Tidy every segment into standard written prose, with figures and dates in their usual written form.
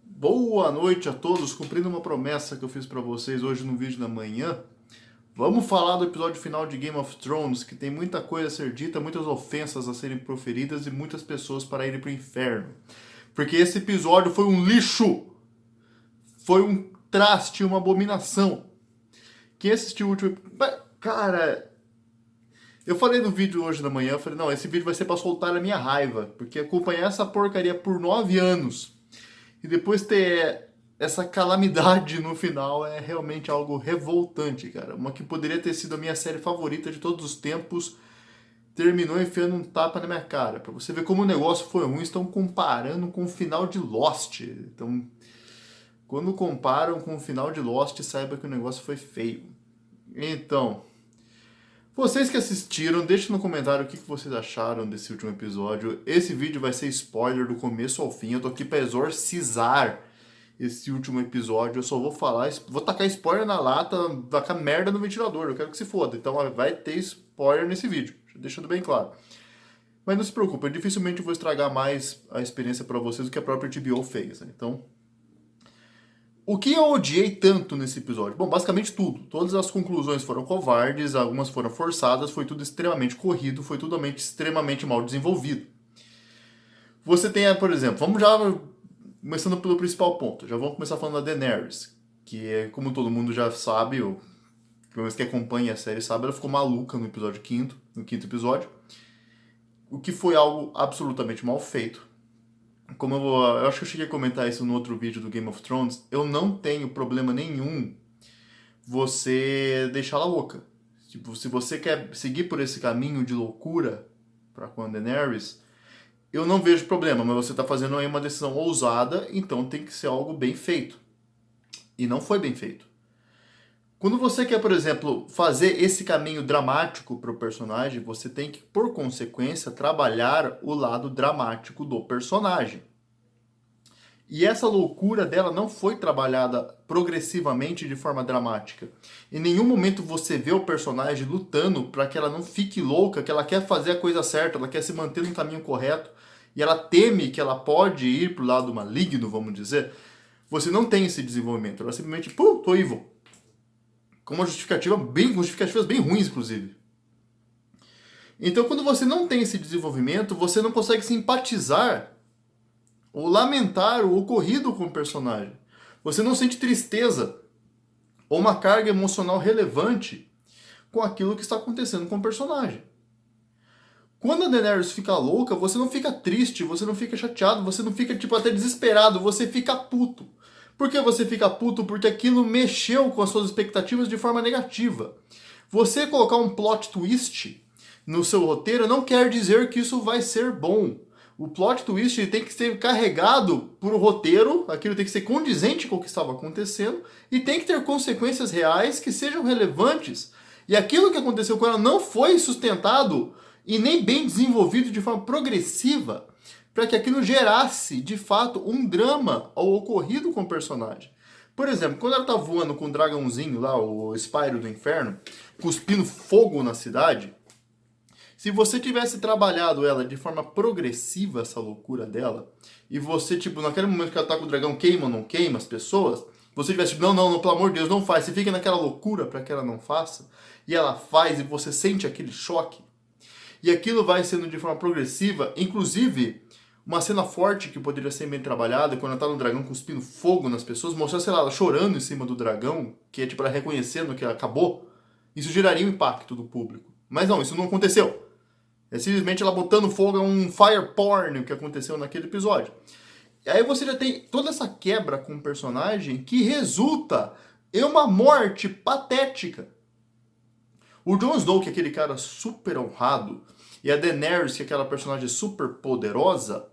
Boa noite a todos, cumprindo uma promessa que eu fiz pra vocês hoje no vídeo da manhã. Vamos falar do episódio final de Game of Thrones, que tem muita coisa a ser dita, muitas ofensas a serem proferidas e muitas pessoas para irem pro inferno. Porque esse episódio foi um lixo, foi um traste, uma abominação. Quem assistiu o último... Cara, eu falei no vídeo hoje da manhã, eu falei, não, esse vídeo vai ser pra soltar a minha raiva, porque acompanhar essa porcaria por 9 anos e depois ter essa calamidade no final é realmente algo revoltante, cara. Uma que poderia ter sido a minha série favorita de todos os tempos, terminou enfiando um tapa na minha cara. Pra você ver como o negócio foi ruim, estão comparando com o final de Lost. Então, quando comparam com o final de Lost, saiba que o negócio foi feio. Então, vocês que assistiram, deixem no comentário o que vocês acharam desse último episódio. Esse vídeo vai ser spoiler do começo ao fim. Eu tô aqui pra exorcizar esse último episódio. Eu só vou falar, vou tacar spoiler na lata, tacar merda no ventilador. Eu quero que se foda. Então vai ter spoiler nesse vídeo, deixando bem claro. Mas não se preocupe, eu dificilmente vou estragar mais a experiência pra vocês do que a própria HBO fez, né? Então, o que eu odiei tanto nesse episódio? Bom, basicamente tudo. Todas as conclusões foram covardes, algumas foram forçadas, foi tudo extremamente corrido, foi tudo extremamente mal desenvolvido. Você tem, por exemplo, vamos já começando pelo principal ponto. Já vamos começar falando da Daenerys, que é, como todo mundo já sabe, ou pelo menos que acompanha a série sabe, ela ficou maluca no episódio quinto, no quinto episódio. O que foi algo absolutamente mal feito. Como eu acho que eu cheguei a comentar isso no outro vídeo do Game of Thrones, eu não tenho problema nenhum você deixá-la louca. Tipo, se você quer seguir por esse caminho de loucura para com a Daenerys, eu não vejo problema, mas você está fazendo aí uma decisão ousada, então tem que ser algo bem feito. E não foi bem feito. Quando você quer, por exemplo, fazer esse caminho dramático para o personagem, você tem que, por consequência, trabalhar o lado dramático do personagem. E essa loucura dela não foi trabalhada progressivamente de forma dramática. Em nenhum momento você vê o personagem lutando para que ela não fique louca, que ela quer fazer a coisa certa, ela quer se manter no caminho correto, e ela teme que ela pode ir para o lado maligno, vamos dizer. Você não tem esse desenvolvimento. Ela simplesmente, pô, tô evil. Com uma justificativas bem ruins, inclusive. Então, quando você não tem esse desenvolvimento, você não consegue simpatizar ou lamentar o ocorrido com o personagem. Você não sente tristeza ou uma carga emocional relevante com aquilo que está acontecendo com o personagem. Quando a Daenerys fica louca, você não fica triste, você não fica chateado, você não fica tipo até desesperado, você fica puto. Por que você fica puto? Porque aquilo mexeu com as suas expectativas de forma negativa. Você colocar um plot twist no seu roteiro não quer dizer que isso vai ser bom. O plot twist tem que ser carregado por um roteiro, aquilo tem que ser condizente com o que estava acontecendo e tem que ter consequências reais que sejam relevantes. E aquilo que aconteceu com ela não foi sustentado e nem bem desenvolvido de forma progressiva para que aquilo gerasse, de fato, um drama ao ocorrido com o personagem. Por exemplo, quando ela tá voando com o dragãozinho lá, o Spyro do Inferno, cuspindo fogo na cidade, se você tivesse trabalhado ela de forma progressiva, essa loucura dela, e você, tipo, naquele momento que ela tá com o dragão queima ou não queima as pessoas, você tivesse tipo, não, pelo amor de Deus, não faz. Você fica naquela loucura para que ela não faça, e ela faz e você sente aquele choque. E aquilo vai sendo de forma progressiva, inclusive uma cena forte que poderia ser bem trabalhada, quando ela tá no dragão cuspindo fogo nas pessoas, mostrar, sei lá, ela chorando em cima do dragão, que é tipo ela reconhecendo que ela acabou, isso geraria um impacto do público. Mas não, isso não aconteceu. É simplesmente ela botando fogo a um fire porn, o que aconteceu naquele episódio. E aí você já tem toda essa quebra com o personagem que resulta em uma morte patética. O Jon Snow, que é aquele cara super honrado, e a Daenerys, que é aquela personagem super poderosa,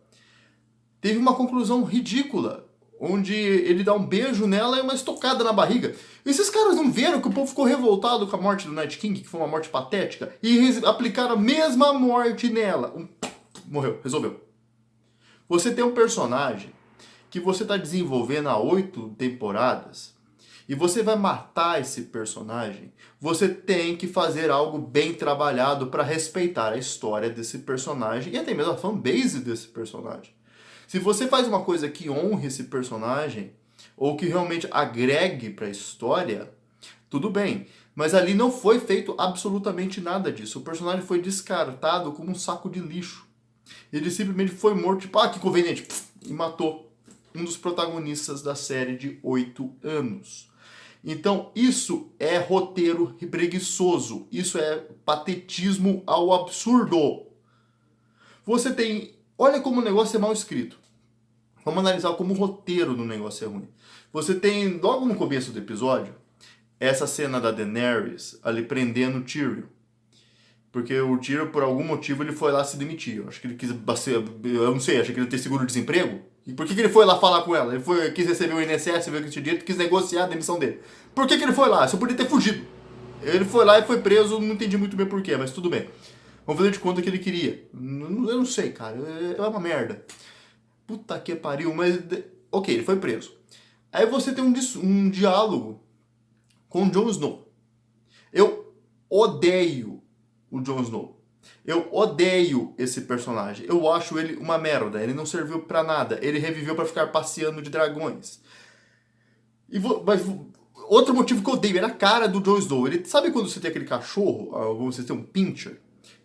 teve uma conclusão ridícula, onde ele dá um beijo nela e uma estocada na barriga. E esses caras não viram que o povo ficou revoltado com a morte do Night King, que foi uma morte patética, e aplicaram a mesma morte nela. Morreu, resolveu. Você tem um personagem que você está desenvolvendo há 8 temporadas, e você vai matar esse personagem, você tem que fazer algo bem trabalhado para respeitar a história desse personagem e até mesmo a fanbase desse personagem. Se você faz uma coisa que honre esse personagem, ou que realmente agregue para a história, tudo bem. Mas ali não foi feito absolutamente nada disso. O personagem foi descartado como um saco de lixo. Ele simplesmente foi morto, tipo, que conveniente, e matou um dos protagonistas da série de 8 anos. Então, isso é roteiro preguiçoso. Isso é patetismo ao absurdo. Você tem... Olha como o negócio é mal escrito. Vamos analisar como o roteiro do negócio é ruim. Você tem, logo no começo do episódio, essa cena da Daenerys ali prendendo o Tyrion. Porque o Tyrion, por algum motivo, ele foi lá se demitir. Eu acho que ele quis... Eu não sei, acho que ele ia ter seguro-desemprego. E por que ele foi lá falar com ela? Ele quis receber o INSS, ver o que tinha dito, quis negociar a demissão dele. Por que ele foi lá? Só podia ter fugido. Ele foi lá e foi preso, não entendi muito bem porquê, mas tudo bem. Vamos fazer de conta que ele queria. Eu não sei, cara. É uma merda. Puta que pariu, mas... Ok, ele foi preso. Aí você tem um diálogo com o Jon Snow. Eu odeio o Jon Snow. Eu odeio esse personagem. Eu acho ele uma merda. Ele não serviu pra nada. Ele reviveu pra ficar passeando de dragões. Mas outro motivo que eu odeio era a cara do Jon Snow. Ele, sabe quando você tem aquele cachorro, você tem um pincher?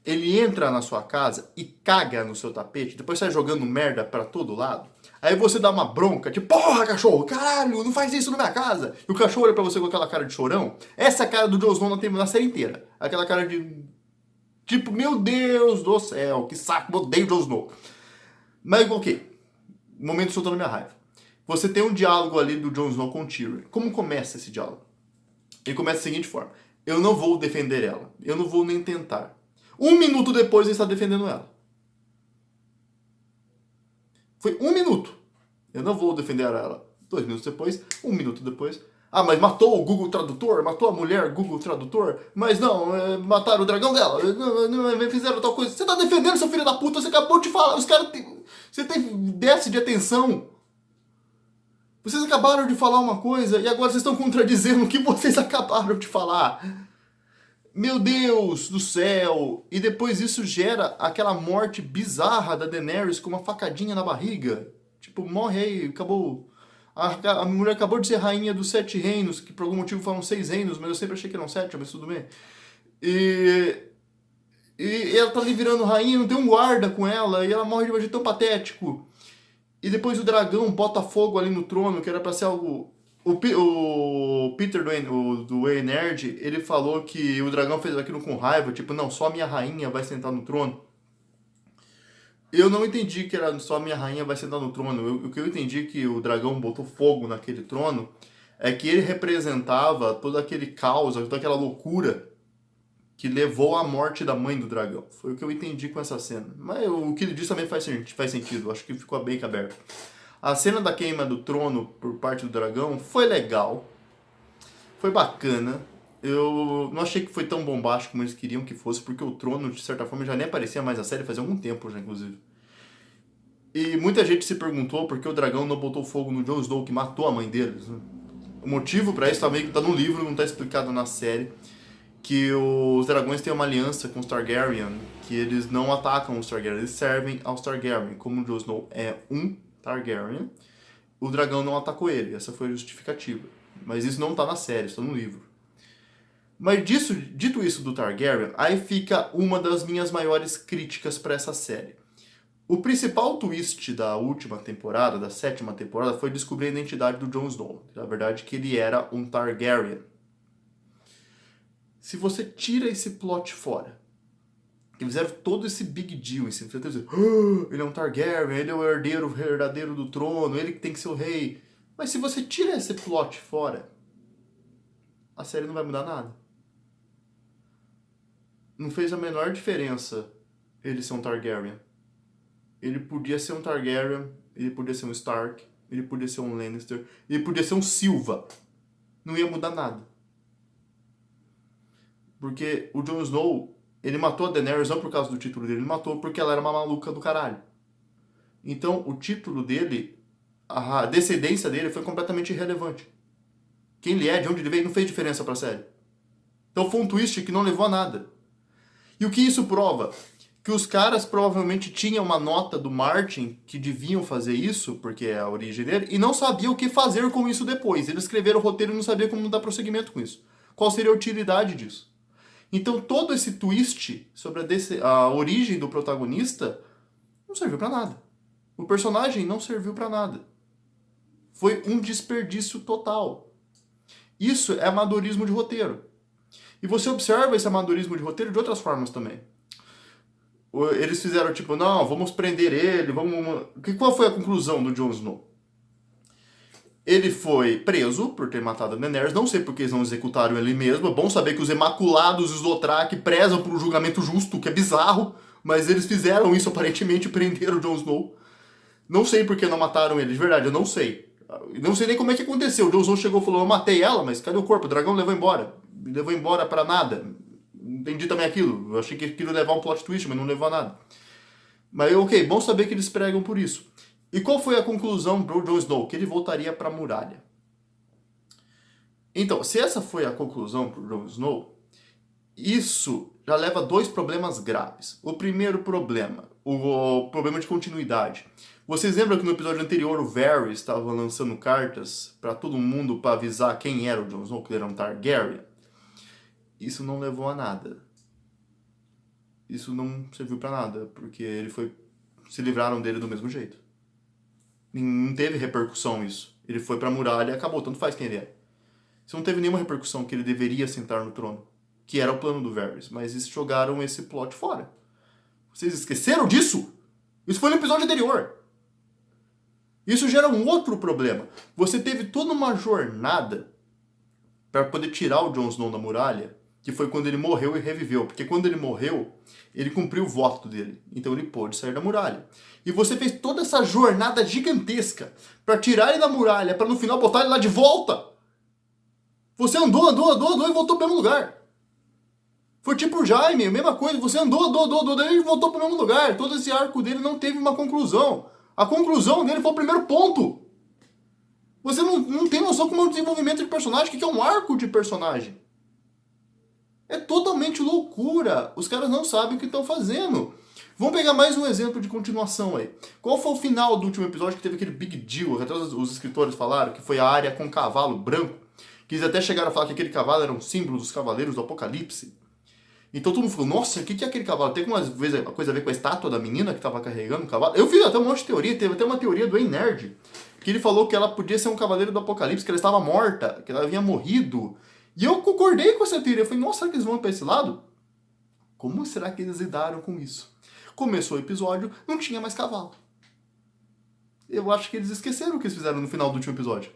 Ele entra na sua casa e caga no seu tapete, depois sai jogando merda pra todo lado. Aí você dá uma bronca, tipo, porra, cachorro, caralho, não faz isso na minha casa. E o cachorro olha pra você com aquela cara de chorão. Essa é a cara do Jon Snow na série inteira. Aquela cara de... Tipo, meu Deus do céu, que saco, odeio o Jon Snow. Mas, ok, momento soltando minha raiva. Você tem um diálogo ali do Jon Snow com o Tyrion. Como começa esse diálogo? Ele começa da seguinte forma. Eu não vou defender ela. Eu não vou nem tentar. 1 minuto depois ele está defendendo ela. Foi 1 minuto. Eu não vou defender ela. 2 minutos depois, 1 minuto depois. Mas matou o Google Tradutor? Matou a mulher Google Tradutor? Mas não, mataram o dragão dela. Não, fizeram tal coisa. Você está defendendo, seu filho da puta. Você acabou de falar. Os caras têm... Você tem déficit de atenção. Vocês acabaram de falar uma coisa e agora vocês estão contradizendo o que vocês acabaram de falar. Meu Deus do céu! E depois isso gera aquela morte bizarra da Daenerys com uma facadinha na barriga. Tipo, morre aí, acabou. A mulher acabou de ser rainha dos 7 reinos, que por algum motivo falam 6 reinos, mas eu sempre achei que eram 7, mas tudo bem. E ela tá ali virando rainha, não tem um guarda com ela, e ela morre de um jeito tão patético. E depois o dragão bota fogo ali no trono, que era pra ser algo... O Peter do Way Nerd, ele falou que o dragão fez aquilo com raiva, tipo, não, só a minha rainha vai sentar no trono. Eu não entendi que era só a minha rainha vai sentar no trono. O que eu entendi que o dragão botou fogo naquele trono é que ele representava todo aquele caos, toda aquela loucura que levou à morte da mãe do dragão. Foi o que eu entendi com essa cena. Mas o que ele disse também faz sentido, acho que ficou bem aberto. A cena da queima do trono por parte do dragão foi legal, foi bacana. Eu não achei que foi tão bombástico como eles queriam que fosse, porque o trono, de certa forma, já nem aparecia mais na série fazia algum tempo já, inclusive. E muita gente se perguntou por que o dragão não botou fogo no Jon Snow, que matou a mãe deles. O motivo pra isso também tá no livro, não tá explicado na série, que os dragões têm uma aliança com os Targaryen, que eles não atacam os Targaryen, eles servem aos Targaryen. Como o Jon Snow é um Targaryen, o dragão não atacou ele, essa foi a justificativa. Mas isso não tá na série, isso tá no livro. Mas dito isso do Targaryen, aí fica uma das minhas maiores críticas para essa série. O principal twist da última temporada, da 7ª temporada, foi descobrir a identidade do Jon Snow. Na verdade, que ele era um Targaryen. Se você tira esse plot fora, que fizeram todo esse big deal, ele é um Targaryen, ele é o herdeiro verdadeiro do trono, ele que tem que ser o rei. Mas se você tira esse plot fora, a série não vai mudar nada. Não fez a menor diferença ele ser um Targaryen. Ele podia ser um Targaryen, ele podia ser um Stark, ele podia ser um Lannister, ele podia ser um Silva. Não ia mudar nada. Porque o Jon Snow, ele matou a Daenerys não por causa do título dele, ele matou porque ela era uma maluca do caralho. Então, o título dele, a descendência dele foi completamente irrelevante. Quem ele é, de onde ele veio, não fez diferença pra série. Então foi um twist que não levou a nada. E o que isso prova? que os caras provavelmente tinham uma nota do Martin que deviam fazer isso, porque é a origem dele, e não sabiam o que fazer com isso depois. Eles escreveram o roteiro e não sabiam como dar prosseguimento com isso. Qual seria a utilidade disso? Então todo esse twist sobre a origem do protagonista não serviu pra nada. O personagem não serviu pra nada. Foi um desperdício total. Isso é amadorismo de roteiro. E você observa esse amadorismo de roteiro de outras formas também. Eles fizeram tipo, não, vamos prender ele, vamos... Qual foi a conclusão do Jon Snow? Ele foi preso por ter matado a Daenerys, não sei porque eles não executaram ele mesmo, é bom saber que os Imaculados e os Dothraki prezam por um julgamento justo, que é bizarro, mas eles fizeram isso aparentemente, prenderam o Jon Snow. Não sei por que não mataram ele, de verdade, eu não sei. Não sei nem como é que aconteceu, o Jon Snow chegou e falou, eu matei ela, mas cadê o corpo? O dragão levou embora. Me levou embora pra nada. Entendi também aquilo. Eu achei que aquilo ia levar um plot twist, mas não levou a nada. Mas ok, bom saber que eles pregam por isso. E qual foi a conclusão do Jon Snow? Que ele voltaria pra muralha. Então, se essa foi a conclusão pro Jon Snow, isso já leva a dois problemas graves. O primeiro problema, o problema de continuidade. Vocês lembram que no episódio anterior o Varys estava lançando cartas pra todo mundo pra avisar quem era o Jon Snow, que ele era um Targaryen? Isso não levou a nada. Isso não serviu pra nada, porque se livraram dele do mesmo jeito. Não teve repercussão isso. Ele foi pra muralha e acabou, tanto faz quem ele é. Isso não teve nenhuma repercussão que ele deveria sentar no trono, que era o plano do Varys, mas eles jogaram esse plot fora. Vocês esqueceram disso? Isso foi no episódio anterior. Isso gera um outro problema. Você teve toda uma jornada para poder tirar o Jon Snow da muralha, que foi quando ele morreu e reviveu. Porque quando ele morreu, ele cumpriu o voto dele. Então ele pôde sair da muralha. E você fez toda essa jornada gigantesca para tirar ele da muralha, para no final botar ele lá de volta. Você andou e voltou para o mesmo lugar. Foi tipo o Jaime, a mesma coisa. Você andou, daí voltou para o mesmo lugar. Todo esse arco dele não teve uma conclusão. A conclusão dele foi o primeiro ponto. Você não tem noção como é o desenvolvimento de personagem, o que é um arco de personagem. É totalmente loucura. Os caras não sabem o que estão fazendo. Vamos pegar mais um exemplo de continuação aí. Qual foi o final do último episódio que teve aquele big deal, que até os escritores falaram, que foi a área com cavalo branco, que eles até chegaram a falar que aquele cavalo era um símbolo dos cavaleiros do Apocalipse. Então todo mundo falou, nossa, o que é aquele cavalo? Tem alguma coisa a ver com a estátua da menina que estava carregando o cavalo? Eu fiz até um monte de teoria, teve até uma teoria do Ei Nerd, que ele falou que ela podia ser um cavaleiro do Apocalipse, que ela estava morta, que ela havia morrido. E eu concordei com essa teoria. Eu falei, nossa, será que eles vão para esse lado? Como será que eles lidaram com isso? Começou o episódio, não tinha mais cavalo. Eu acho que eles esqueceram o que eles fizeram no final do último episódio.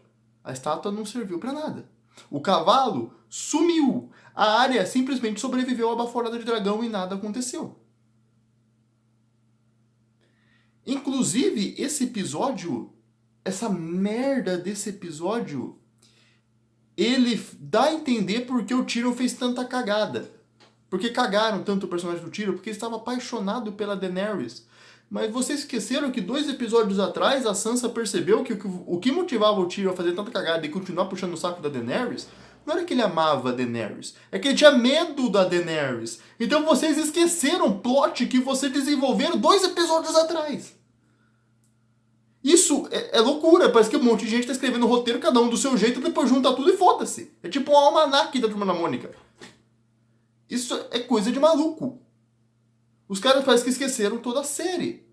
A estátua não serviu para nada. O cavalo sumiu. A área simplesmente sobreviveu à baforada de dragão e nada aconteceu. Inclusive, esse episódio, essa merda desse episódio, ele dá a entender porque o Tyrion fez tanta cagada. Porque cagaram tanto o personagem do Tyrion, porque ele estava apaixonado pela Daenerys. Mas vocês esqueceram que 2 episódios atrás a Sansa percebeu que o que motivava o Tyrion a fazer tanta cagada e continuar puxando o saco da Daenerys não era que ele amava a Daenerys, é que ele tinha medo da Daenerys. Então vocês esqueceram o plot que vocês desenvolveram 2 episódios atrás. Isso é loucura, parece que um monte de gente está escrevendo roteiro, cada um do seu jeito, e depois junta tudo e foda-se. É tipo um almanaque da Turma da Mônica. Isso é coisa de maluco. Os caras parece que esqueceram toda a série.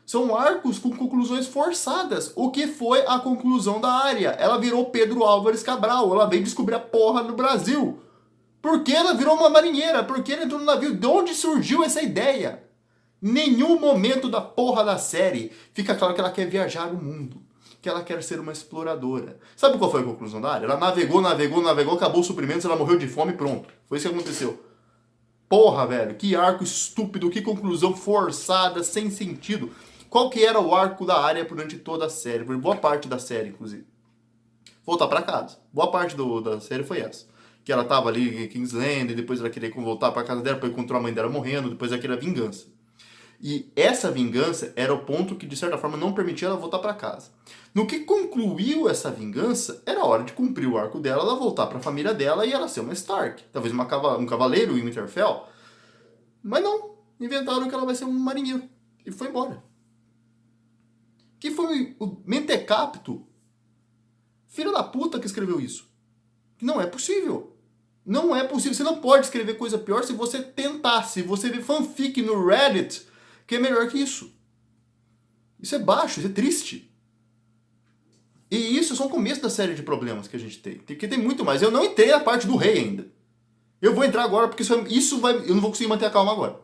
São arcos com conclusões forçadas. O que foi a conclusão da Arya? Ela virou Pedro Álvares Cabral. Ela veio descobrir a porra no Brasil. Por que ela virou uma marinheira? Por que ela entrou no navio? De onde surgiu essa ideia? Nenhum momento da porra da série fica claro que ela quer viajar o mundo. Que ela quer ser uma exploradora. Sabe qual foi a conclusão da Arya? Ela navegou, acabou os suprimentos, ela morreu de fome e pronto. Foi isso que aconteceu. Porra, velho, que arco estúpido, que conclusão forçada, sem sentido. Qual que era o arco da Arya durante toda a série? Por boa parte da série, inclusive. Voltar pra casa. Boa parte da série foi essa. Que ela tava ali em Kingsland, e depois ela queria voltar pra casa dela, depois encontrou a mãe dela morrendo, depois ela queria vingança. E essa vingança era o ponto que, de certa forma, não permitia ela voltar pra casa. No que concluiu essa vingança, era hora de cumprir o arco dela, ela voltar pra família dela e ela ser uma Stark. Talvez um cavaleiro em Winterfell. Mas não. inventaram que ela vai ser um marinheiro. E foi embora. Que foi o mentecapto, filho da puta, que escreveu isso. Não é possível. Não é possível. Você não pode escrever coisa pior se você tentar. Se você ver fanfic no Reddit, que é melhor que isso. Isso é baixo, isso é triste. E isso é só o começo da série de problemas que a gente tem. Porque tem muito mais. Eu não entrei na parte do rei ainda. Eu vou entrar agora porque isso vai... Eu não vou conseguir manter a calma agora.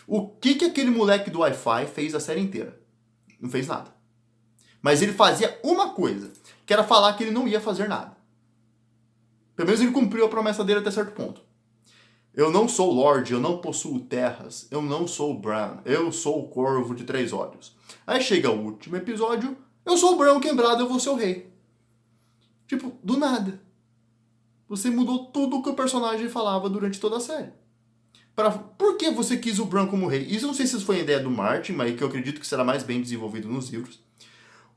O que aquele moleque do Wi-Fi fez a série inteira? Não fez nada. Mas ele fazia uma coisa, que era falar que ele não ia fazer nada. Pelo menos ele cumpriu a promessa dele até certo ponto. Eu não sou Lorde, eu não possuo terras, eu não sou o Bran, eu sou o Corvo de 3 olhos. Aí chega o último episódio, eu sou o Bran quebrado, eu vou ser o rei. Tipo, do nada. Você mudou tudo o que o personagem falava durante toda a série. Por que você quis o Bran como rei? Isso eu não sei se isso foi a ideia do Martin, mas que eu acredito que será mais bem desenvolvido nos livros.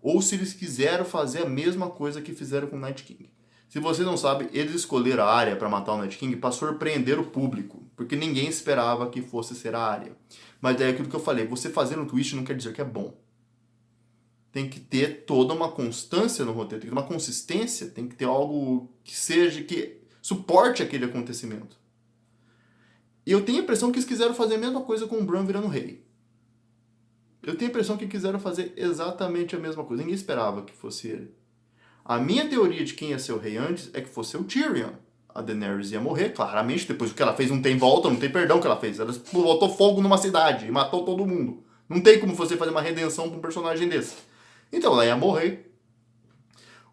Ou se eles quiseram fazer a mesma coisa que fizeram com o Night King. Se você não sabe, eles escolheram a Arya para matar o Night King para surpreender o público, porque ninguém esperava que fosse ser a Arya. Mas é aquilo que eu falei, você fazer um twist não quer dizer que é bom. Tem que ter toda uma constância no roteiro, tem que ter uma consistência, tem que ter algo que suporte aquele acontecimento. E eu tenho a impressão que eles quiseram fazer a mesma coisa com o Bran virando rei. Eu tenho a impressão que quiseram fazer exatamente a mesma coisa. Ninguém esperava que fosse ele. A minha teoria de quem ia ser o rei antes é que fosse o Tyrion. A Daenerys ia morrer, claramente, depois do que ela fez não tem volta, não tem perdão que ela fez. Ela botou fogo numa cidade e matou todo mundo. Não tem como você fazer uma redenção pra um personagem desse. Então ela ia morrer.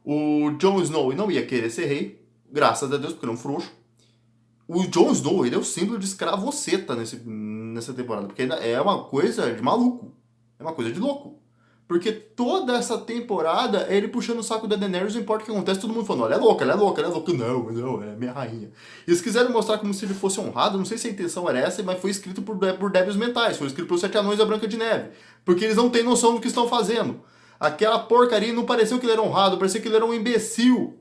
O Jon Snow não ia querer ser rei, graças a Deus, porque ele é um frouxo. O Jon Snow, ele é o símbolo de escravoceta nessa temporada, porque é uma coisa de maluco. É uma coisa de louco. Porque toda essa temporada é ele puxando o saco da Daenerys, não importa o que acontece, todo mundo falando, ela é louca, ela é louca, ela é louca. Não, é minha rainha. Eles quiseram mostrar como se ele fosse honrado, não sei se a intenção era essa, mas foi escrito por débeis mentais, foi escrito pelos 7 anões da Branca de Neve. Porque eles não têm noção do que estão fazendo. Aquela porcaria não pareceu que ele era honrado, parecia que ele era um imbecil.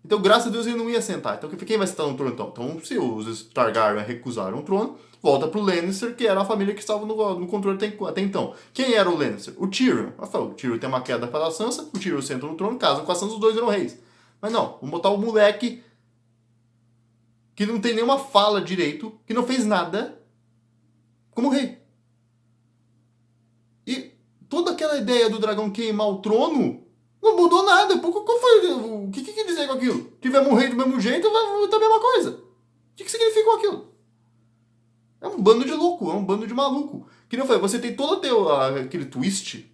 Então, graças a Deus, ele não ia sentar. Então, quem vai sentar no trono, então? Então, se os Targaryen recusaram o trono, volta pro Lannister, que era a família que estava no controle até então. Quem era o Lannister? O Tyrion. O Tyrion tem uma queda para a Sansa, o Tyrion senta no trono, casam com a Sansa, os dois viram reis. Mas não, vamos botar o moleque que não tem nenhuma fala direito, que não fez nada, como rei. E toda aquela ideia do dragão queimar o trono não mudou nada. Qual foi? O que quer dizer com aquilo? Tivemos um rei do mesmo jeito, vai a mesma coisa. O que significou aquilo? É um bando de louco, é um bando de maluco. Que não foi, você tem todo aquele twist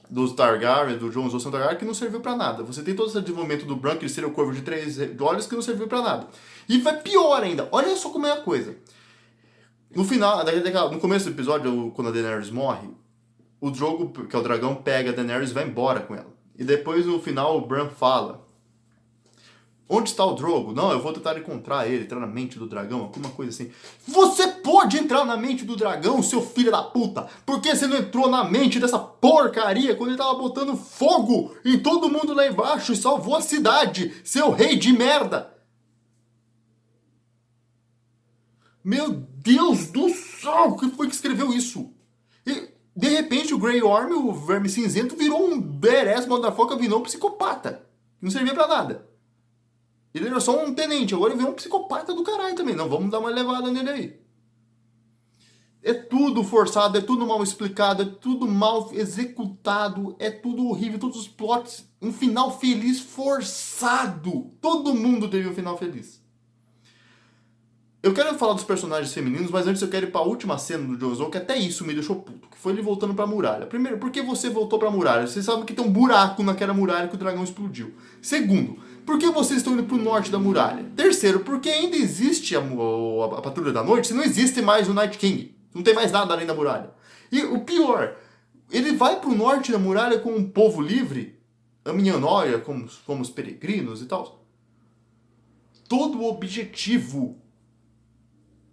dos Targaryen, do Jon Snow Targaryen, que não serviu pra nada. Você tem todo esse desenvolvimento do Bran, que ele seria o Corvo de 3 olhos, que não serviu pra nada. E vai pior ainda. Olha só como é a coisa. No final, no começo do episódio, quando a Daenerys morre, o Drogo, que é o dragão, pega a Daenerys e vai embora com ela. E depois, no final, o Bran fala: onde está o Drogo? Não, eu vou tentar encontrar ele, entrar na mente do dragão, alguma coisa assim. Você pode entrar na mente do dragão, seu filho da puta? Por que você não entrou na mente dessa porcaria quando ele tava botando fogo em todo mundo lá embaixo e salvou a cidade, seu rei de merda? Meu Deus do céu, quem foi que escreveu isso? E, de repente, o Grey Worm, o verme cinzento, virou um badass motherfucker, virou um psicopata. Não servia pra nada. Ele era só um tenente, agora ele veio um psicopata do caralho também. Não, vamos dar uma levada nele aí. É tudo forçado, é tudo mal explicado, é tudo mal executado, é tudo horrível, todos os plots, um final feliz forçado. Todo mundo teve um final feliz. Eu quero falar dos personagens femininos, mas antes eu quero ir pra última cena do Jon Snow, que até isso me deixou puto, que foi ele voltando pra muralha. Primeiro, por que você voltou pra muralha? Vocês sabem que tem um buraco naquela muralha que o dragão explodiu. Segundo, por que vocês estão indo pro norte da muralha? Terceiro, porque ainda existe a Patrulha da Noite, se não existe mais o Night King. Não tem mais nada além da muralha. E o pior, ele vai pro norte da muralha com um povo livre, a Minhanóia, como os peregrinos e tal. Todo o objetivo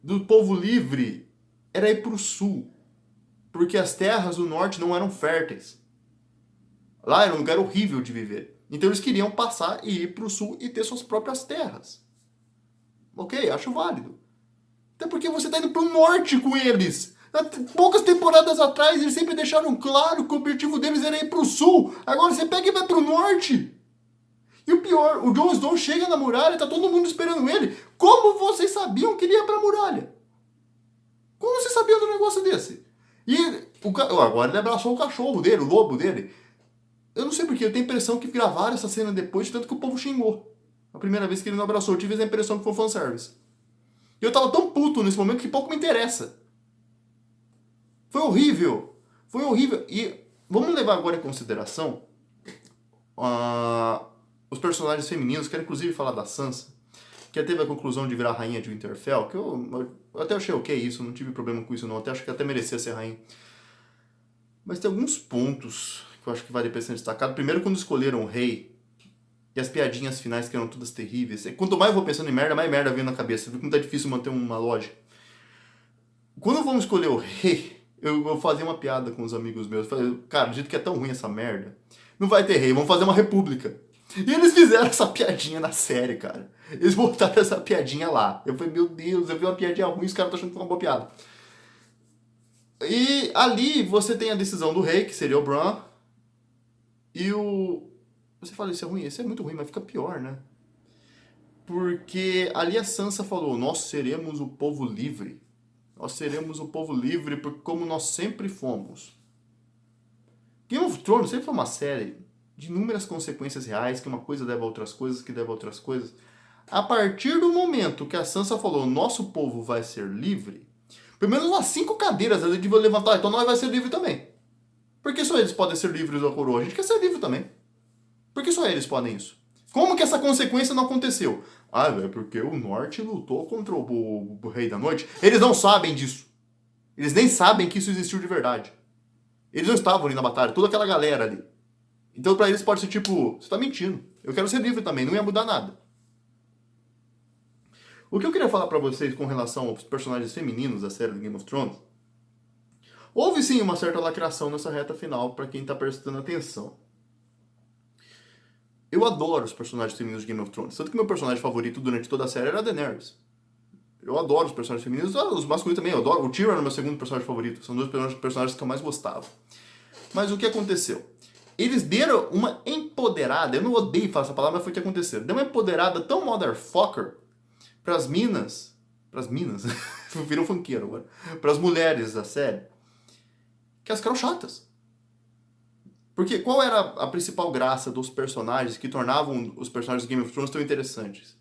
do povo livre era ir para o sul, porque as terras do norte não eram férteis. Lá era um lugar horrível de viver. Então eles queriam passar e ir para o sul e ter suas próprias terras. Ok, acho válido. Até porque você tá indo pro norte com eles. Poucas temporadas atrás, eles sempre deixaram claro que o objetivo deles era ir pro sul. Agora você pega e vai pro norte. E o pior, o Jon Snow chega na muralha, tá todo mundo esperando ele. Como vocês sabiam que ele ia pra muralha? Como vocês sabiam de um negócio desse? E agora ele abraçou o cachorro dele, o lobo dele. Eu não sei porquê, eu tenho a impressão que gravaram essa cena depois, de tanto que o povo xingou. A primeira vez que ele não abraçou, eu tive a impressão que foi fanservice. E eu tava tão puto nesse momento que pouco me interessa. Foi horrível. Foi horrível. E vamos levar agora em consideração os personagens femininos. Quero inclusive falar da Sansa, que teve a conclusão de virar rainha de Winterfell, que eu até achei ok isso, não tive problema com isso não. Até acho que até merecia ser rainha. Mas tem alguns pontos que eu acho que vale a pena ser destacado. Primeiro, quando escolheram o rei, e as piadinhas finais que eram todas terríveis. Quanto mais eu vou pensando em merda, mais merda vem na cabeça. Fica muito difícil manter uma lógica. Quando vamos escolher o rei, eu fazia uma piada com os amigos meus. Eu falei, cara, do jeito que é tão ruim essa merda, não vai ter rei, vamos fazer uma república. E eles fizeram essa piadinha na série, cara. Eles botaram essa piadinha lá. Eu falei, meu Deus, eu vi uma piadinha ruim, os caras estão achando que foi uma boa piada. E ali você tem a decisão do rei, que seria o Bran, e o... Você fala, isso é ruim, isso é muito ruim, mas fica pior, né? Porque ali a Sansa falou, nós seremos o povo livre. Nós seremos o povo livre porque como nós sempre fomos. Game of Thrones sempre foi uma série de inúmeras consequências reais, que uma coisa leva a outras coisas, que leva a outras coisas. A partir do momento que a Sansa falou, nosso povo vai ser livre, pelo menos umas 5 cadeiras ela devia levantar, então nós vai ser livre também. Porque só eles podem ser livres da coroa, a gente quer ser livre também. Por que só eles podem isso? Como que essa consequência não aconteceu? Ah, é porque o Norte lutou contra o Rei da Noite. Eles não sabem disso. Eles nem sabem que isso existiu de verdade. Eles não estavam ali na batalha, toda aquela galera ali. Então pra eles pode ser tipo, você tá mentindo. Eu quero ser livre também, não ia mudar nada. O que eu queria falar pra vocês com relação aos personagens femininos da série do Game of Thrones, houve sim uma certa lacração nessa reta final pra quem tá prestando atenção. Eu adoro os personagens femininos de Game of Thrones. Tanto que meu personagem favorito durante toda a série era a Daenerys. Eu adoro os personagens femininos, os masculinos também. Eu adoro. O Tyrion era meu segundo personagem favorito. São dois personagens que eu mais gostava. Mas o que aconteceu? Eles deram uma empoderada, eu não odeio falar essa palavra, mas foi o que aconteceu. Deu uma empoderada tão motherfucker pras minas, viram funkeiro agora, pras mulheres da série, que elas ficaram chatas. Porque qual era a principal graça dos personagens que tornavam os personagens do Game of Thrones tão interessantes?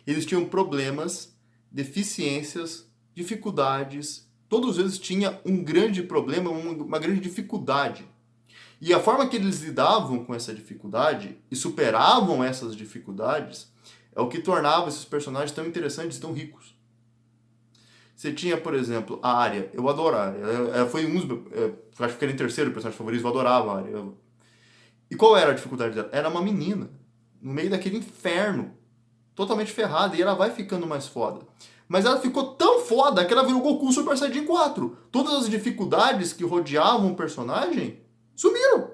Eles tinham problemas, deficiências, dificuldades. Todos eles tinham um grande problema, uma grande dificuldade. E a forma que eles lidavam com essa dificuldade e superavam essas dificuldades é o que tornava esses personagens tão interessantes e tão ricos. Você tinha, por exemplo, a Arya. Eu adoro a Arya. Ela foi acho que era em terceiro personagem favorito, eu adorava a Arya. E qual era a dificuldade dela? Era uma menina, no meio daquele inferno, totalmente ferrada, e ela vai ficando mais foda. Mas ela ficou tão foda que ela virou Goku Super Saiyajin 4. Todas as dificuldades que rodeavam o personagem sumiram.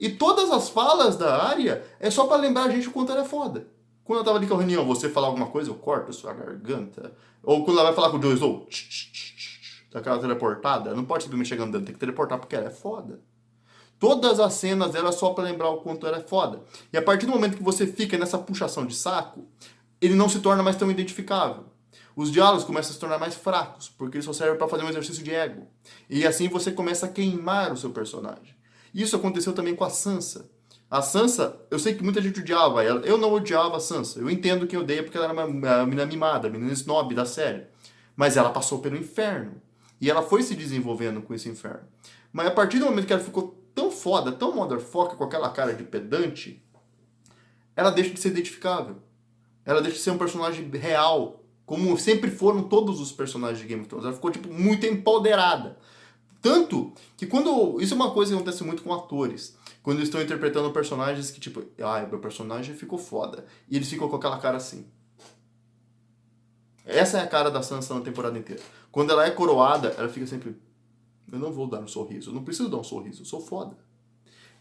E todas as falas da Arya é só pra lembrar a gente o quanto ela é foda. Quando eu tava ali com a reunião, você falar alguma coisa, eu corto a sua garganta. Ou quando ela vai falar com o Jon Snow, daquela teleportada, não pode simplesmente chegar andando, tem que teleportar porque ela é foda. Todas as cenas eram só pra lembrar o quanto ela é foda. E a partir do momento que você fica nessa puxação de saco, ele não se torna mais tão identificável. Os diálogos começam a se tornar mais fracos, porque eles só servem pra fazer um exercício de ego. E assim você começa a queimar o seu personagem. Isso aconteceu também com a Sansa. A Sansa, eu sei que muita gente odiava ela. Eu não odiava a Sansa. Eu entendo quem odeia porque ela era uma menina mimada, menina snob da série. Mas ela passou pelo inferno. E ela foi se desenvolvendo com esse inferno. Mas a partir do momento que ela ficou tão foda, tão motherfucker, com aquela cara de pedante, ela deixa de ser identificável. Ela deixa de ser um personagem real, como sempre foram todos os personagens de Game of Thrones. Ela ficou, tipo, muito empoderada. Tanto que quando... Isso é uma coisa que acontece muito com atores. Quando eles estão interpretando personagens que, tipo, meu personagem ficou foda. E eles ficam com aquela cara assim. Essa é a cara da Sansa na temporada inteira. Quando ela é coroada, ela fica sempre... Eu não vou dar um sorriso. Eu não preciso dar um sorriso. Eu sou foda.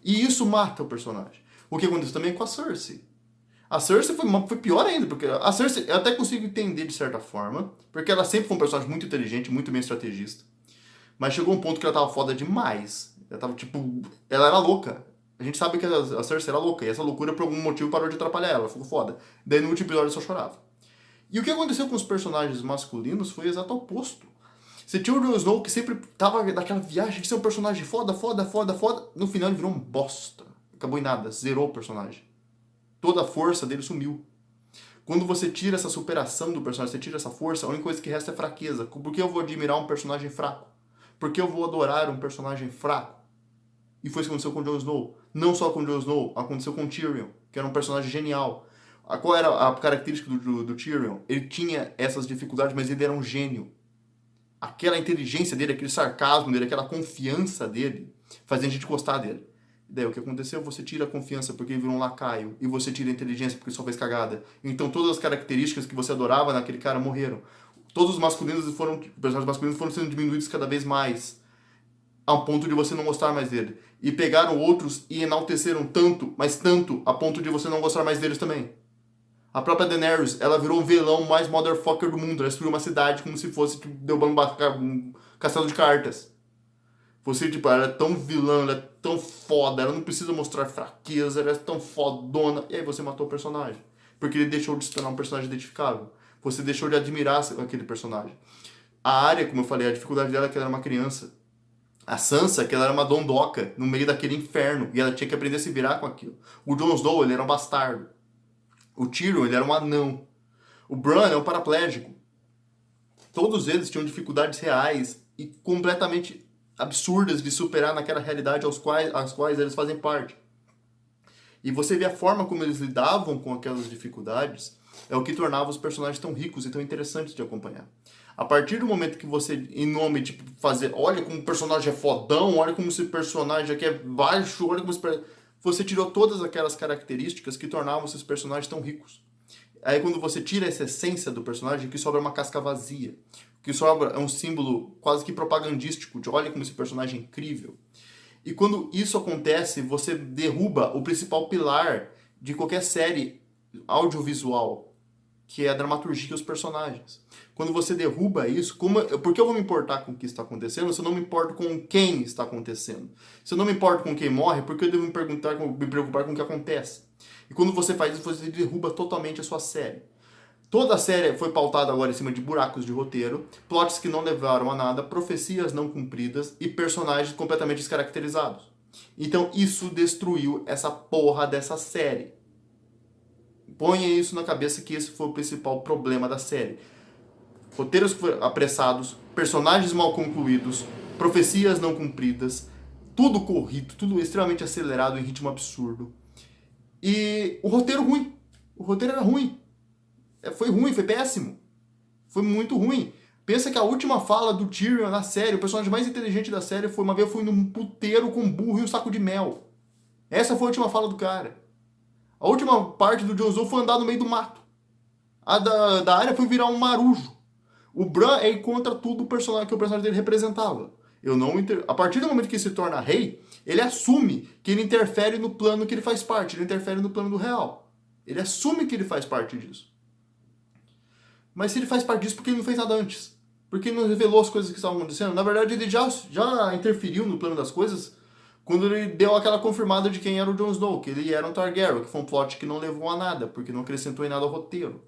E isso mata o personagem. O que aconteceu também com a Cersei. A Cersei foi pior ainda, porque a Cersei eu até consigo entender de certa forma, porque ela sempre foi um personagem muito inteligente, muito bem estrategista. Mas chegou um ponto que ela tava foda demais. Ela tava tipo. Ela era louca. A gente sabe que a Cersei era louca, e essa loucura por algum motivo parou de atrapalhar ela, ficou foda. Daí no último episódio eu só chorava. E o que aconteceu com os personagens masculinos foi o exato oposto. Você tinha o Jon Snow que sempre tava naquela viagem de ser um personagem foda, foda, foda, foda. No final ele virou um bosta. Acabou em nada, zerou o personagem. Toda a força dele sumiu. Quando você tira essa superação do personagem, você tira essa força, a única coisa que resta é fraqueza. Por que eu vou admirar um personagem fraco? Por que eu vou adorar um personagem fraco? E foi isso que aconteceu com o Jon Snow. Não só com o Jon Snow, aconteceu com o Tyrion, que era um personagem genial. Qual era a característica do Tyrion? Ele tinha essas dificuldades, mas ele era um gênio. Aquela inteligência dele, aquele sarcasmo dele, aquela confiança dele, fazia a gente gostar dele. Daí o que aconteceu? Você tira a confiança porque ele virou um lacaio. E você tira a inteligência porque só fez cagada. Então todas as características que você adorava naquele cara morreram. Todos os personagens masculinos foram sendo diminuídos cada vez mais. Ao ponto de você não gostar mais dele. E pegaram outros e enalteceram tanto, mas tanto, a ponto de você não gostar mais deles também. A própria Daenerys, ela virou o vilão mais motherfucker do mundo. Ela destruiu uma cidade como se fosse tipo, derrubando um castelo de cartas. Você, tipo, ela é tão vilã, ela é tão foda, ela não precisa mostrar fraqueza, ela é tão fodona. E aí você matou o personagem. Porque ele deixou de se tornar um personagem identificável. Você deixou de admirar aquele personagem. A Arya, como eu falei, a dificuldade dela é que ela era uma criança. A Sansa, que ela era uma dondoca no meio daquele inferno. E ela tinha que aprender a se virar com aquilo. O Jon Snow, ele era um bastardo. O Tyrion, ele era um anão. O Bran é um paraplégico. Todos eles tinham dificuldades reais e completamente absurdas de superar naquela realidade às quais eles fazem parte. E você vê a forma como eles lidavam com aquelas dificuldades é o que tornava os personagens tão ricos e tão interessantes de acompanhar. A partir do momento que você, em nome de fazer, olha como o personagem é fodão, olha como esse personagem aqui é baixo, olha como você tirou todas aquelas características que tornavam esses personagens tão ricos. Aí quando você tira essa essência do personagem, que sobra uma casca vazia. O que sobra é um símbolo quase que propagandístico de olha como esse personagem é incrível. E quando isso acontece, você derruba o principal pilar de qualquer série audiovisual, que é a dramaturgia e os personagens. Quando você derruba isso, por que eu vou me importar com o que está acontecendo se eu não me importo com quem está acontecendo? Se eu não me importo com quem morre, por que eu devo me preocupar com o que acontece? E quando você faz isso, você derruba totalmente a sua série. Toda a série foi pautada agora em cima de buracos de roteiro, plots que não levaram a nada, profecias não cumpridas e personagens completamente descaracterizados. Então isso destruiu essa porra dessa série. Ponha isso na cabeça que esse foi o principal problema da série. Roteiros apressados, personagens mal concluídos, profecias não cumpridas, tudo corrido, tudo extremamente acelerado em ritmo absurdo. E o roteiro ruim. O roteiro era ruim. Foi ruim, foi péssimo. Foi muito ruim. Pensa que a última fala do Tyrion na série, o personagem mais inteligente da série, foi uma vez eu fui num puteiro com um burro e um saco de mel. Essa foi a última fala do cara. A última parte do Jon Snow foi andar no meio do mato. A da Arya foi virar um marujo. O Bran é contra tudo que o personagem dele representava. A partir do momento que ele se torna rei, ele assume que ele interfere no plano que ele faz parte. Ele interfere no plano do real. Ele assume que ele faz parte disso. Mas se ele faz parte disso, por que ele não fez nada antes? Por que ele não revelou as coisas que estavam acontecendo? Na verdade, ele já interferiu no plano das coisas quando ele deu aquela confirmada de quem era o Jon Snow, que ele era um Targaryen, que foi um plot que não levou a nada, porque não acrescentou em nada ao roteiro.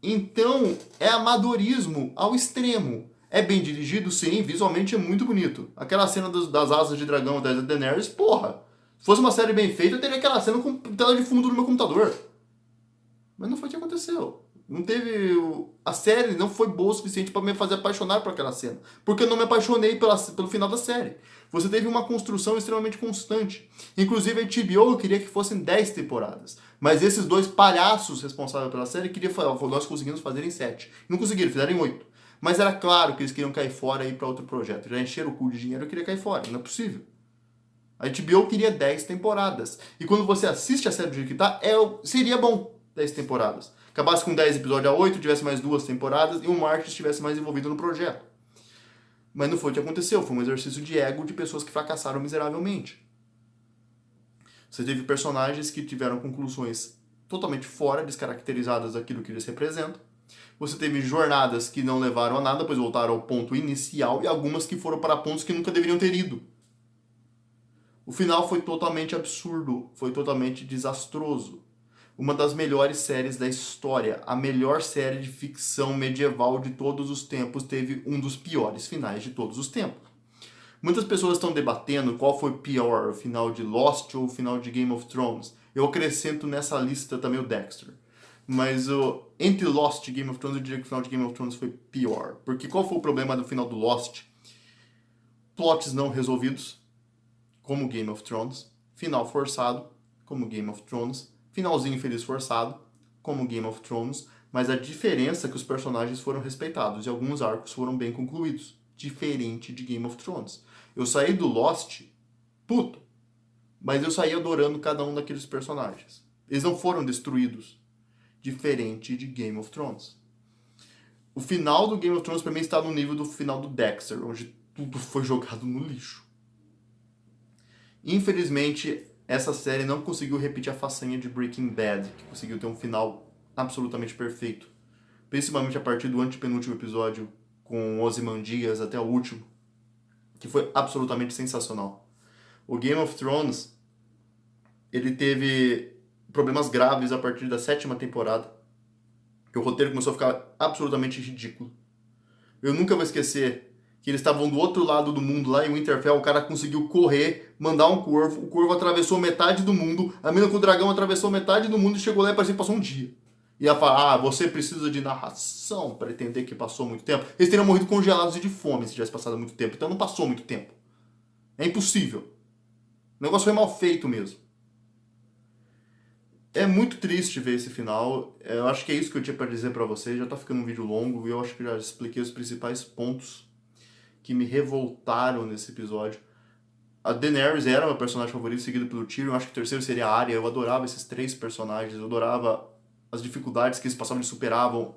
Então, é amadorismo ao extremo. É bem dirigido, sim, visualmente é muito bonito. Aquela cena das asas de dragão da Daenerys, porra! Se fosse uma série bem feita, eu teria aquela cena com tela de fundo no meu computador. Mas não foi o que aconteceu. Não teve. A série não foi boa o suficiente para me fazer apaixonar por aquela cena. Porque eu não me apaixonei pelo final da série. Você teve uma construção extremamente constante. Inclusive a HBO queria que fossem 10 temporadas. Mas esses dois palhaços responsáveis pela série queriam falar, nós conseguimos fazer em 7. Não conseguiram, fizeram em 8. Mas era claro que eles queriam cair fora e ir para outro projeto. Já encheram o cu de dinheiro e queria cair fora. Não é possível. A HBO queria 10 temporadas. E quando você assiste a série do jeito que tá, seria bom 10 temporadas. Acabasse com 10 episódios a 8, tivesse mais 2 temporadas e o marketing estivesse mais envolvido no projeto. Mas não foi o que aconteceu, foi um exercício de ego de pessoas que fracassaram miseravelmente. Você teve personagens que tiveram conclusões totalmente fora, descaracterizadas daquilo que eles representam. Você teve jornadas que não levaram a nada, pois voltaram ao ponto inicial, e algumas que foram para pontos que nunca deveriam ter ido. O final foi totalmente absurdo, foi totalmente desastroso. Uma das melhores séries da história, a melhor série de ficção medieval de todos os tempos, teve um dos piores finais de todos os tempos. Muitas pessoas estão debatendo qual foi pior, o final de Lost ou o final de Game of Thrones. Eu acrescento nessa lista também o Dexter. Mas entre Lost e Game of Thrones, eu diria que o final de Game of Thrones foi pior. Porque qual foi o problema do final do Lost? Plots não resolvidos, como Game of Thrones. Final forçado, como Game of Thrones. Finalzinho feliz forçado, como Game of Thrones. Mas a diferença é que os personagens foram respeitados e alguns arcos foram bem concluídos. Diferente de Game of Thrones. Eu saí do Lost puto, mas eu saí adorando cada um daqueles personagens. Eles não foram destruídos. Diferente de Game of Thrones. O final do Game of Thrones pra mim está no nível do final do Dexter, onde tudo foi jogado no lixo. Infelizmente, essa série não conseguiu repetir a façanha de Breaking Bad, que conseguiu ter um final absolutamente perfeito. Principalmente a partir do antepenúltimo episódio, com Ozymandias até o último, que foi absolutamente sensacional. O Game of Thrones, ele teve problemas graves a partir da 7ª temporada, que o roteiro começou a ficar absolutamente ridículo. Eu nunca vou esquecer que eles estavam do outro lado do mundo, lá em Winterfell, o cara conseguiu correr, mandar um corvo, o corvo atravessou metade do mundo, a mina com o dragão atravessou metade do mundo e chegou lá e parecia que passou um dia. E ia falar, você precisa de narração para entender que passou muito tempo. Eles teriam morrido congelados e de fome se tivesse passado muito tempo, então não passou muito tempo. É impossível. O negócio foi mal feito mesmo. É muito triste ver esse final. Eu acho que é isso que eu tinha para dizer para vocês. Já tá ficando um vídeo longo e eu acho que já expliquei os principais pontos que me revoltaram nesse episódio. A Daenerys era meu personagem favorito, seguido pelo Tyrion. Eu acho que o terceiro seria a Arya. Eu adorava esses 3 personagens. Eu adorava as dificuldades que eles passavam e superavam.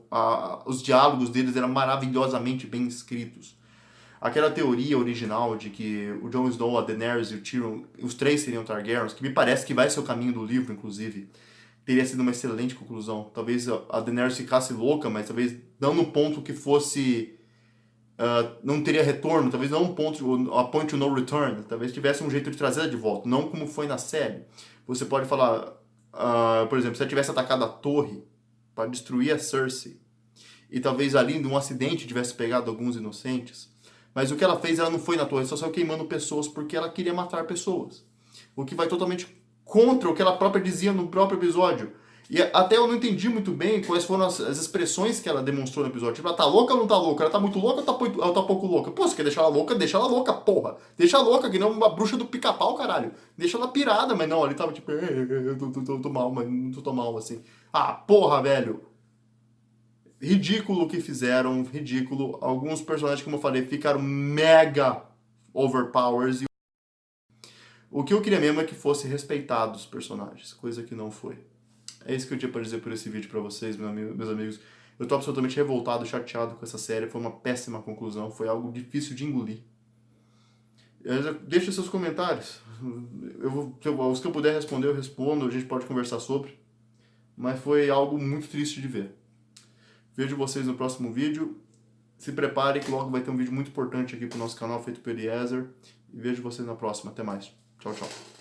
Os diálogos deles eram maravilhosamente bem escritos. Aquela teoria original de que o Jon Snow, a Daenerys e o Tyrion, os 3 seriam Targaryens, que me parece que vai ser o caminho do livro, inclusive, teria sido uma excelente conclusão. Talvez a Daenerys ficasse louca, mas talvez não no ponto que fosse... não teria retorno, talvez não um ponto, a point to no return, talvez tivesse um jeito de trazê-la de volta, não como foi na série. Você pode falar, por exemplo, se ela tivesse atacado a torre para destruir a Cersei, e talvez ali, num acidente, tivesse pegado alguns inocentes, mas o que ela fez, ela não foi na torre, só saiu queimando pessoas porque ela queria matar pessoas. O que vai totalmente contra o que ela própria dizia no próprio episódio. E até eu não entendi muito bem quais foram as expressões que ela demonstrou no episódio. Tipo, ela tá louca ou não tá louca? Ela tá muito louca ou ela tá pouco louca? Pô, você quer deixar ela louca? Deixa ela louca, porra. Deixa ela louca, que nem uma bruxa do pica-pau, caralho. Deixa ela pirada, mas não, ele tava tipo, eu tô mal, mas não tô tão mal assim. Ah, porra, velho. Ridículo o que fizeram, ridículo. Alguns personagens, como eu falei, ficaram mega overpowers. E o que eu queria mesmo é que fosse respeitado os personagens, coisa que não foi. É isso que eu tinha para dizer por esse vídeo para vocês, meus amigos. Eu tô absolutamente revoltado, chateado com essa série. Foi uma péssima conclusão, foi algo difícil de engolir. Deixa seus comentários. Os que eu puder responder, eu respondo. A gente pode conversar sobre. Mas foi algo muito triste de ver. Vejo vocês no próximo vídeo. Se prepare que logo vai ter um vídeo muito importante aqui pro nosso canal feito pelo Eliezer. E vejo vocês na próxima. Até mais. Tchau, tchau.